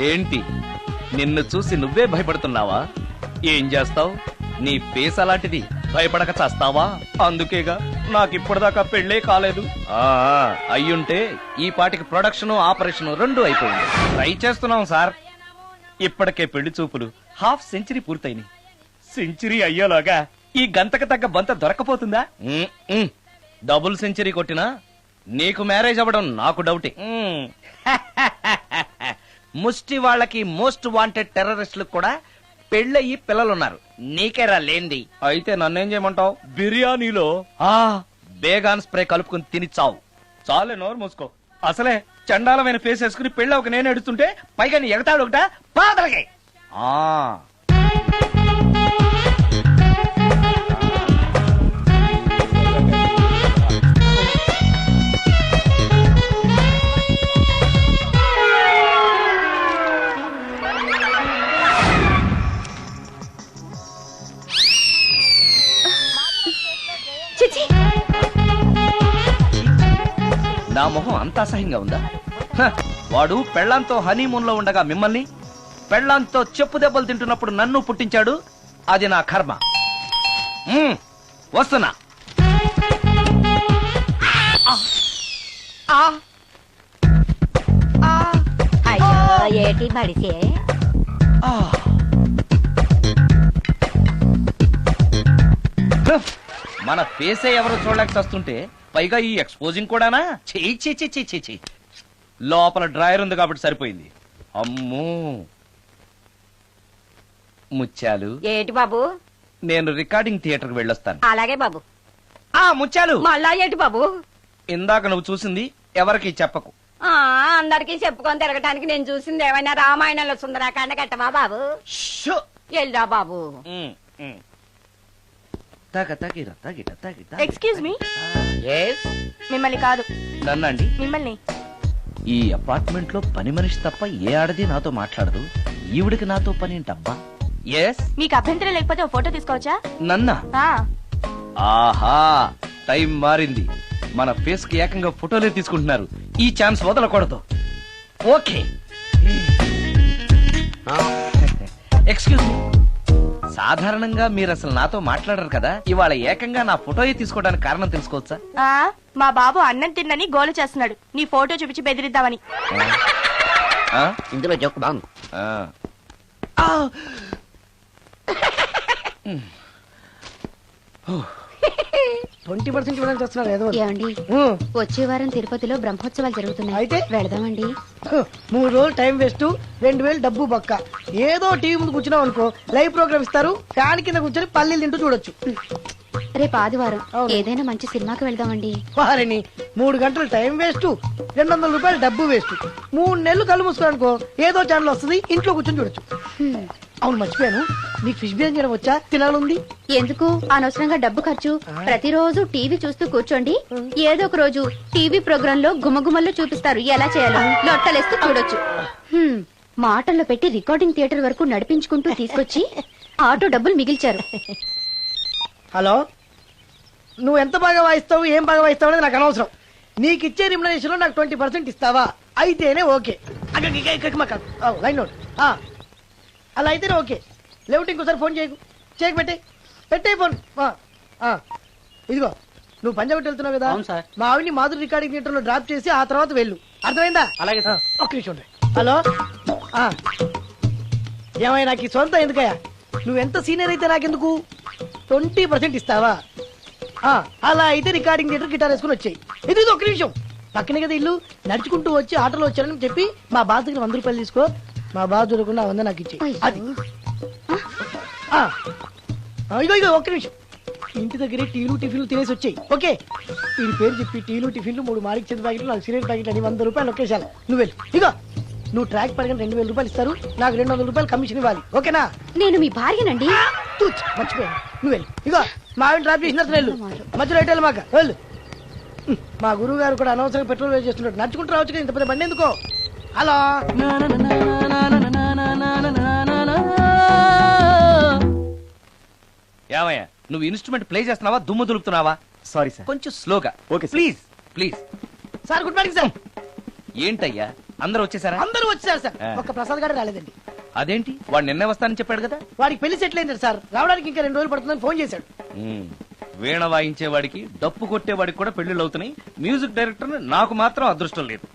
ఏంటి నిన్ను చూసి నువ్వే భయపడుతున్నావా? ఏం చేస్తావు? నీ ఫేస్ అలాంటిది, భయపడక చేస్తావా? అందుకేగా నాకిప్పటిదాకా పెళ్లే కాలేదు. అయ్యుంటే ఈ పాటికి ప్రొడక్షన్ ఆపరేషన్ రెండు అయిపోయింది. ట్రై చేస్తున్నాం సార్. ఇప్పటికే పెళ్లి చూపులు హాఫ్ సెంచరీ పూర్తయినాయి. సెంచరీ అయ్యేలాగా ఈ గంతకు తగ్గ బంత దొరకపోతుందా? డబుల్ సెంచరీ కొట్టినా నీకు మ్యారేజ్ అవ్వడం నాకు డౌటే. ముష్టి వాళ్ళకి మోస్ట్ వాంటెడ్ టెర్రరిస్టులకు కూడా పెళ్ళయి పిల్లలున్నారు. నీకేరా లేంది. అయితే నన్నేం చేయమంటావు? బిర్యానీలో బేగాన్ స్ప్రే కలుపుకుని తిని చావు. చాలే, నోరు మూసుకో. అసలే చండాలమైన ఫేస్ వేసుకుని పెళ్ళి ఒక నేను ఎడుతుంటే పైగా నీ ఎగతాడు ఒకట పాదలకే. నా మొహం అంత అసహ్యంగా ఉందా? వాడు పెళ్లాంతో హనీమూన్ లో ఉండగా మిమ్మల్ని, పెళ్లాంతో చెప్పు దెబ్బలు తింటున్నప్పుడు నన్ను పుట్టించాడు. అది నా కర్మ. వస్తున్నా. ఏటి బడిసే మన ఫేసే ఎవరు చూడలేక చస్తుంటే పైగా ఈ ఎక్స్పోజింగ్ కూడానా? చెయ్యి. లోపల డ్రాయర్ ఉంది కాబట్టి సరిపోయింది. అమ్మో ముత్యాలు. ఏటి బాబు? నేను రికార్డింగ్ థియేటర్ కి వెళ్ళొస్తాను. అలాగే బాబు. ముత్యాలు, మళ్ళా ఏటి బాబు? ఇందాక నువ్వు చూసింది ఎవరికి చెప్పకు. అందరికి చెప్పుకొని తిరగటానికి నేను చూసింది ఏమైనా రామాయణంలో సుందరాకాండ కట్టవా బాబు? ఎల్దా బాబు. Excuse me. మిమ్మల్ని కాదు. నన్నండి. మిమ్మల్ని. ఈ అపార్ట్మెంట్ లో పని మనిషి తప్ప ఏ ఆడది నాతో మాట్లాడదు. ఈవిడికి నాతో పని ఏంటబ్బా? మీకు అభ్యంతరం లేకపోతే ఓ ఫోటో తీసుకోవచ్చా? నన్నా? ఆహా, టైం మారింది. మన ఫేస్ కి ఏకంగా ఫోటోలే తీసుకుంటున్నారు. ఈ ఛాన్స్ వదలకూడదు. ఓకే. Excuse me. సాధారణంగా మీరు అసలు నాతో మాట్లాడరు కదా. ఇవాళ ఏకంగా నా ఫోటోయే తీసుకోవడానికి కారణం తెలుసుకోవచ్చా? మా బాబు అన్నం తిన్నని గోలు చేస్తున్నాడు. నీ ఫోటో చూపించి బెదిరిద్దామని. ఇందులో జోక్ బాగుంది. 20% ఇవ్వడానికి వస్తున్నారు ఏదో. ఏమండి, వచ్చే వారం తిరుపతిలో బ్రహ్మోత్సవాలు జరుగుతున్నాయి. అయితే వెళదామండి. 3 రోజులు టైం వేస్ట్, 2000 డబ్బు బొక్క. ఏదో టీవీ ముందు కూర్చున్నాం అనుకో, లైవ్ ప్రోగ్రామ్ ఇస్తారు. ఫ్యాన్ కింద కూర్చొని పల్లీలు తింటూ చూడొచ్చు. రేపు ఆదివారం ఏదైనా మంచి సినిమాకి వెళ్దామండి. వారిని 3 గంటలు టైం వేస్ట్, 200 రూపాయలు డబ్బు వేస్ట్. 3 నెలలు కళ్ళు మూసుకోనుకో, ఏదో ఛానల్ వస్తుంది, ఇంట్లో కూర్చొని చూడొచ్చు. అవును, మర్చిపోయాను, నీకు ఫిష్ బిర్యానీ చేయడం వచ్చా? తినాలుంది. ఎందుకు అనవసరంగా డబ్బు ఖర్చు? ప్రతిరోజు టీవీ చూస్తూ కూర్చోండి. ఏదో ఒక రోజు టీవీ ప్రోగ్రామ్ లో గుమ్మగుమ్మల్లో చూపిస్తారు ఎలా చేయాలో. లొట్టలేస్తూ చూడొచ్చు. మాటల్లో పెట్టి రికార్డింగ్ థియేటర్ వరకు నడిపించుకుంటూ తీసుకొచ్చి ఆటో డబ్బులు మిగిల్చారు. హలో, నువ్వు ఎంత బాగా వాయిస్తావు, ఏం బాగా వాయిస్తావు అనేది నాకు అనవసరం. నీకు ఇచ్చే రిమ్యునరేషన్ లో నాకు 20% ఇస్తావా? అయితేనే ఓకే. Line note. అలా అయితేనే ఓకే. లేవుటి ఇంకోసారి ఫోన్ చేయకు పెట్టే ఫోన్. ఇదిగో, నువ్వు పంజాబ్ వెళ్తున్నావు కదా, మా ఆవిడ్ని మాధురి రికార్డింగ్ థియేటర్ లో డ్రాప్ చేసి ఆ తర్వాత వెళ్ళు. అర్థమైందా? అలాగే. ఒక్క నిమిషం. హలో, ఏమైనా నాకు ఈ సొంత ఎందుకయ్యా? నువ్వెంత సీనియర్ అయితే నాకెందుకు? 20% ఇస్తావా? అలా అయితే రికార్డింగ్ థియేటర్ గిటార్ వేసుకుని వచ్చాయి. ఇది ఒక్క నిమిషం. పక్కనే కదా ఇల్లు, నడుచుకుంటూ వచ్చి ఆటోలో వచ్చానని చెప్పి మా బాస్ దగ్గర 100 రూపాయలు తీసుకో. మా బాస్ దొరకకుండా 100 నాకు ఇచ్చి. అది ఇగో ఒక్క నిమిషం. ఇంటి దగ్గరే టీలు టిఫిన్లు తినేసి వచ్చాయి. ఓకే, వీడి పేరు చెప్పి టీలు టిఫిన్లు 3 మారికి చేతి ప్యాకెట్లు, 4 సిగరెట్ ప్యాకెట్లు అని 100 రూపాయలు ఒకేసారి. నువ్వు వెళ్ళు. ఇగో, నువ్వు ట్రాక్ పడగానే 2000 రూపాయలు ఇస్తారు. నాకు 200 రూపాయలు కమిషన్ ఇవ్వాలి. ఓకేనా? నేను మీ భార్యనండి. మర్చిపోయాను. నువ్వు వెళ్ళు. ఇగో, మా ఆవిడ డ్రాప్ చేసిన వెళ్ళు. మధ్యలో ఎటు మాకు వెళ్ళు. మా గురువు గారు కూడా అనవసరంగా పెట్రోల్ వేస్ట్ చేస్తున్నాడు. నడుచుకుంటూ రావచ్చు కదా, ఇంత పెద్ద బండి ఎందుకో. హలో, ఏమయ్యా, నువ్వు ఇన్స్ట్రుమెంట్ ప్లే చేస్తున్నావా, దుమ్ము దులుపుతున్నావా? సారీ సార్, కొంచెం స్లోగా. Okay please. Sir, good morning sir. ఏంటయ్యా అందరూ వచ్చేసారా? అందరూ వచ్చారు సార్, ఆ. ఒక్క ప్రసాద్ గారు రాలేదండి. అదేంటి వాడు నిన్నే వస్తానని చెప్పాడు కదా. వాడికి పెళ్లి సెటిల్ అయింది సార్, రావడానికి ఇంకా 2 రోజులు పడుతుందని ఫోన్ చేశాడు. వీణ వాయించేవాడికి డప్పు కొట్టేవాడికి కూడా పెళ్లిళ్ళు అవుతున్నాయి. మ్యూజిక్ డైరెక్టర్ నాకు మాత్రం అదృష్టం లేదు.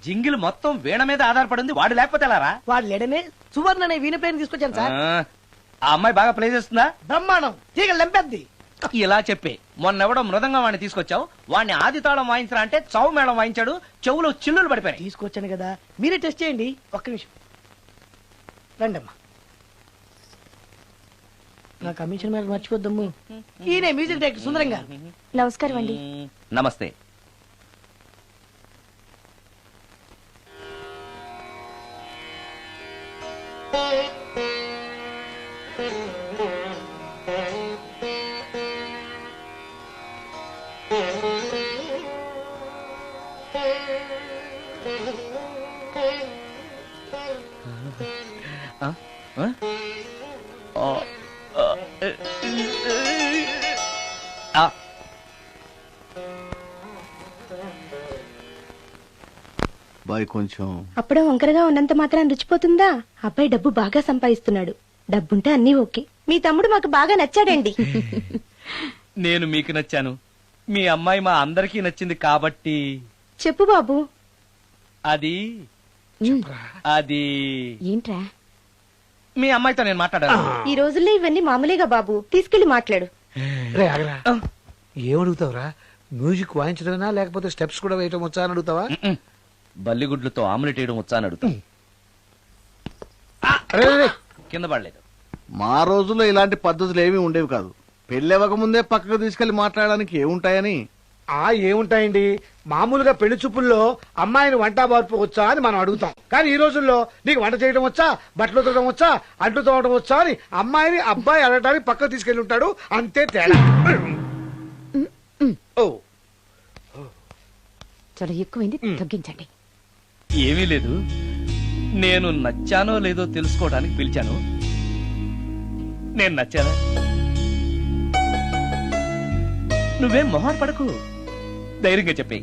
జింగిల్ మొత్తం వీణ మీద ఆధారపడింది, వాడు లేకపోతే ఎలారా? వాడు లేడనే సువర్ణ అనే వీణ పేరుని తీసుకొచ్చాను సార్. ఆ అమ్మాయి బాగా ప్లే చేస్తుందా? బ్రహ్మాండం, తీగ లెంపెద్ది. ఇలా చెప్పే మొన్నెవడో మృదంగం వాడిని తీసుకొచ్చావు, వాడిని ఆది తాళం వాయించరా అంటే చౌ మేళం వాయించాడు, చెవులో చిల్లులు పడిపోయాయి. తీసుకొచ్చాను కదా, మీరే టెస్ట్ చేయండి. ఒక్క నిమిషం రండమ్మా. నా కమిషన్ మీద మర్చిపోద్దమ్ము. ఈయనే మ్యూజిక్ డైరెక్టర్ సుందరం గారు. నమస్కారం అండి. నమస్తే. బాయ్ కొంచెం అప్పుడే వంకరగా ఉన్నంత మాత్రం రుచిపోతుందా? అబ్బాయి డబ్బు బాగా సంపాదిస్తున్నాడు, డబ్బుంటే అన్నీ ఓకే. మీ తమ్ముడు మాకు బాగా నచ్చాడండి. నేను మీకు నచ్చాను, మీ అమ్మాయి మా అందరికీ నచ్చింది కాబట్టి. చెప్పు బాబు. అది అది ఏంట్రా? మీ అమ్మాయితో నేను మాట్లాడాను. ఈ రోజుల్లో ఇవన్నీ మామూలుగా బాబు, తీసుకెళ్లి మాట్లాడు. ఏమడుగుతావురా? మ్యూజిక్ వాయించడమేనా లేకపోతే స్టెప్స్ కూడా వేయటం వచ్చా అని అడుగుతావా? బల్లిగుడ్లతో ఆమ్లెట్ వేయడం వచ్చా అని అడుగుతా. కింద పడలేదు. మా రోజుల్లో ఇలాంటి పద్ధతులు ఏమీ ఉండేవి కాదు. పెళ్ళవక ముందే పక్కకు తీసుకెళ్లి మాట్లాడడానికి ఏముంటాయని. ఏముంటాయండి, మామూలుగా పెళ్లి చూపుల్లో అమ్మాయిని వంట బార్పు వచ్చా అని మనం అడుగుతాం. కానీ ఈ రోజుల్లో నీకు వంట చేయడం వచ్చా, బట్టలు ఉతకడం వచ్చా, అంట్లు తోవడం వచ్చా అని అమ్మాయిని అబ్బాయి అడగడానికి పక్కకు తీసుకెళ్లి ఉంటాడు, అంతే తేడా. ఓ చాలా ఎక్కువైంది, తగ్గించండి. ఏమీ లేదు, నేను నచ్చానో లేదో తెలుసుకోవడానికి పిలిచాను. నేను నచ్చానా? నువ్వేం మొహం పడకు, ధైర్యంగా చెప్పే.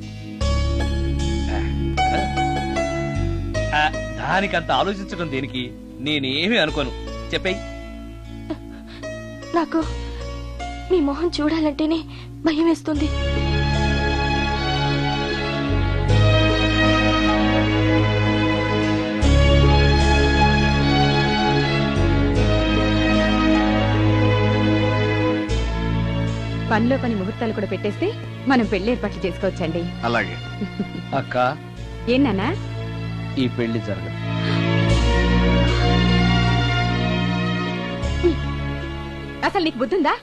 దానికంత ఆలోచించడం దేనికి? నేనేమీ అనుకోను, చెప్పేయి. నాకు మీ మొహం చూడాలంటేనే భయం వేస్తుంది. పనిలో పని ముహూర్తాలు కూడా పెట్టేస్తే మనం పెళ్లి ఏర్పాట్లు చేసుకోవచ్చండి. అలాగే అక్క, ఏనానా ఈ పెళ్లి జరగదు. అసలు నీకు బుద్ధుందా?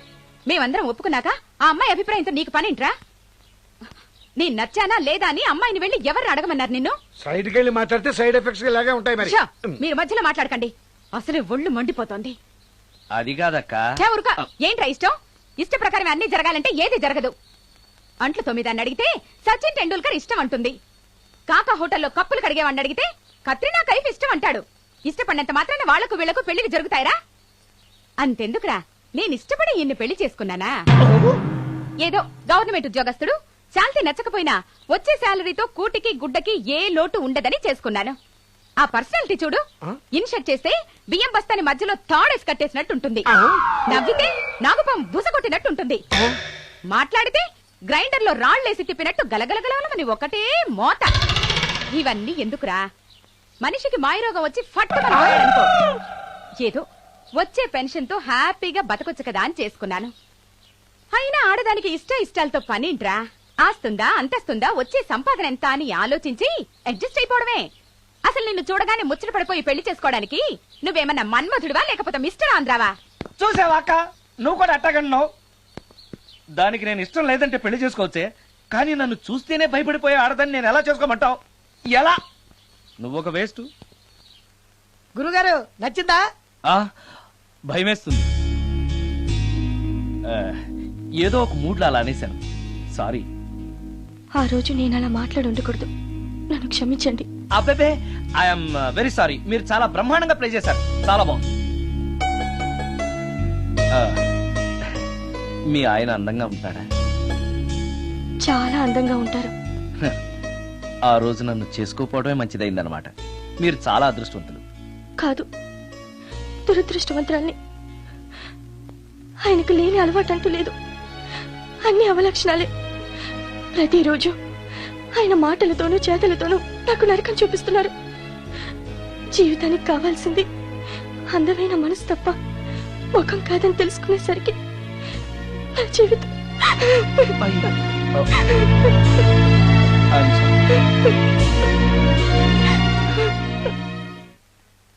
మేమందరం ఒప్పుకున్నాక ఆ అమ్మాయి అభిప్రాయంతో నీకు పనేంట్రా? నేను నచ్చానా లేదా అని అమ్మాయిని వెళ్ళి ఎవరు అడగమన్నారు నిన్ను? సైడ్కి వెళ్ళి మాట్లాడితే సైడ్ ఎఫెక్ట్స్ ఇలాగే ఉంటాయి. మరి ఛ, మీరు మధ్యలో మాట్లాడకండి, అసలు ఒళ్ళు మండిపోతోంది. అది కాదక్క. ఊరుక, ఏంట్రా ఇష్టం? ఇష్ట ప్రకారం అన్ని జరగాలంటే ఏది జరగదు. అంట్లు 9 అని అడిగితే సచిన్ టెండూల్కర్ ఇష్టం అంటుంది. కాకా హోటల్లో కప్పులు కడిగేవాడిని అడిగితే కత్రినా కైఫ్ ఇష్టం అంటాడు. ఇష్టపడినంత మాత్రాన వాళ్లకు వీళ్లకు పెళ్లికి జరుగుతాయిరా? అంతెందుకురా, నేను ఇష్టపడి ఈయన్ని పెళ్లి చేసుకున్నానా? ఏదో గవర్నమెంట్ ఉద్యోగస్తుడు, శాలరీ నచ్చకపోయినా వచ్చే శాలరీతో కూటికి గుడ్డకి ఏ లోటు ఉండదని చేసుకున్నాను. ఆ పర్సనాలిటీ చూడు, ఇన్షర్ట్ చేస్తే బియ్యం బస్తాని మధ్యలో తాడేసి కట్టేసినట్టుంటుంది. నవ్వితే నాగుపం బుసగొట్టినట్టుంటుంది. మాట్లాడితే గ్రైండర్ లో రాళ్లేసి తిప్పినట్టు గలగలగలమని ఒకటే మోత. ఇవన్నీ ఎందుకురా? మనిషికి మాయరోగం వచ్చి ఫట్టుమని పోయాడనుకో, ఏదో వచ్చే పెన్షన్ తో హ్యాపీగా బతకొచ్చు కదా అని చేసుకున్నాను. అయినా ఆడదానికి ఇష్టాలతో పనింట్రా? ఆస్తుందా, అంతస్తుందా, వచ్చే సంపాదన ఎంత అని ఆలోచించి అడ్జస్ట్ అయిపోవడమే. అసలు నిన్ను చూడగానే ముచ్చట పడిపోయి పెళ్లి చేసుకోవడానికి నువ్వేమన్నా మన్మధుడివా లేకపోతే మిస్టర్ ఆంధ్రావా? చూసావా అక్క, నువ్వు కూడా అట్టగన్నావు. దానికి నేను ఇష్టం లేదంటే పెళ్లి చేసుకోవచ్చే, కానీ నన్ను చూస్తేనే భయపడిపోయే ఆడదని నేను ఎలా చేసుకోమంటావు? ఎలా? నువ్వు ఒక వేస్ట్. గురుగారు నచ్చిందా? భయమేస్తుంది. ఏదో ఒక మూడ్లో అలా అనేశాను, సారీ. ఆ రోజు నేను అలా మాట్లాడి ఉండకూడదు, నన్ను క్షమించండి. అబ్బే, ఐఎమ్ వెరీ సారీ. మీరు చాలా బ్రహ్మాండంగా ప్లే చేశారు, చాలా బాగుంది. మీ ఆయన అందంగా ఉంటాడా? చాలా అందంగా ఉంటారు. ఆ రోజు నన్ను చేసుకోపోవడమే మంచిదైందనమాట. మీరు చాలా అదృష్టవంతులు. కాదు, దురదృష్టవంతురాల్ని. ఆయనకు లేని అలవాటు అంటూ లేదు. అన్ని అవలక్షణాలే. ప్రతిరోజు ఆయన మాటలతోనూ చేతలతోనూ నాకు నరకం చూపిస్తున్నారు. జీవితానికి కావాల్సింది అందమైన మనసు తప్ప ముఖం కాదని తెలుసుకునేసరికి నా జీవితం I'm sorry.